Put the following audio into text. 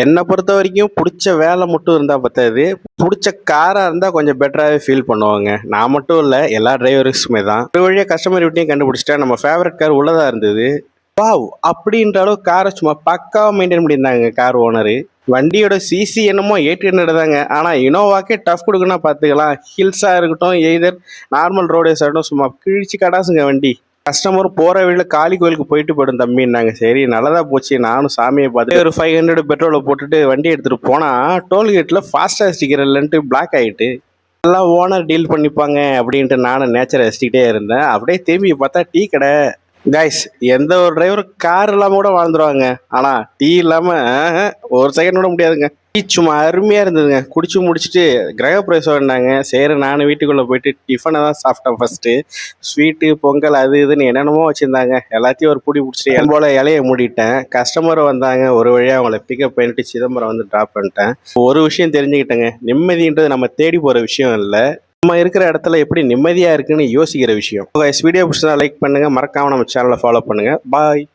என்னை பொறுத்த வரைக்கும் பிடிச்ச வேலை மட்டும் இருந்தால் பத்தாது, பிடிச்ச காராக இருந்தால் கொஞ்சம் பெட்டராகவே ஃபீல் பண்ணுவாங்க. நான் மட்டும் இல்லை, எல்லா டிரைவர்ஸுமே தான். ஒரு வழியாக கஸ்டமர் விட்டையும் கண்டுபிடிச்சிட்டேன். நம்ம ஃபேவரட் கார் உள்ளதாக இருந்தது. வாவ் அப்படின்ற அளவுக்கு காரை சும்மா பக்காவாக மெயின்டைன் பண்ணியிருந்தாங்க கார் ஓனரு. வண்டியோட சிசி என்னமோ 800 தாங்க. ஆனால் இனோவாக்கே டஃப் கொடுக்குன்னா பார்த்துக்கலாம். ஹில்ஸாக இருக்கட்டும், எய்தர் நார்மல் ரோடேஸ் ஆகட்டும், சும்மா கிழிச்சு கடாசுங்க வண்டி. கஸ்டமர் போகிற வழியில் காளி கோயிலுக்கு போயிட்டு போயிடும் தம்பின்னாங்க. சரி நல்லதா போச்சு, நானும் சாமியை பார்த்து ஒரு 500 பெட்ரோலை போட்டுட்டு வண்டி எடுத்துகிட்டு போனால் டோல்கேட்டில் ஃபாஸ்டாக ஸ்டிக்கர் இல்லைன்ட்டு பிளாக் ஆகிட்டு எல்லாம் ஓனர் டீல் பண்ணிப்பாங்க அப்படின்ட்டு நானும் நேச்சரை ரசிச்சுக்கிட்டே இருந்தேன். அப்படியே திரும்பி பார்த்தா டீ கடை. கைஸ், எந்த ஒரு டிரைவரும் கார் இல்லாமல் கூட வாழ்ந்துருவாங்க, ஆனால் டீ இல்லாமல் ஒரு செகண்ட் கூட முடியாதுங்க. டீ சும்மா அருமையாக இருந்ததுங்க. குடிச்சு முடிச்சுட்டு கிரகப்பிரவேசம் வேண்டாங்க. சரி நானும் வீட்டுக்குள்ளே போயிட்டு டிஃபனை தான் சாப்பிட்டேன் ஃபஸ்ட்டு. ஸ்வீட்டு பொங்கல் அது இதுன்னு என்னென்னமோ வச்சுருந்தாங்க. எல்லாத்தையும் ஒரு பிடி பிடிச்சிட்டு என் போல் இலையை மூடிட்டேன். கஸ்டமர் வந்தாங்க. ஒரு வழியாக அவங்கள பிக்கப் பண்ணிட்டு சிதம்பரம் வந்து ட்ராப் பண்ணிட்டேன். ஒரு விஷயம் தெரிஞ்சுக்கிட்டேங்க, நிம்மதின்றது நம்ம தேடி போகிற விஷயம் இல்லை, நம்ம இருக்கிற இடத்துல எப்படி நிம்மதியாக இருக்குன்னு யோசிக்கிற விஷயம். வீடியோ பிடிச்சதா லைக் பண்ணுங்கள், மறக்காமல் நம்ம சேனலை ஃபாலோ பண்ணுங்கள். பாய்.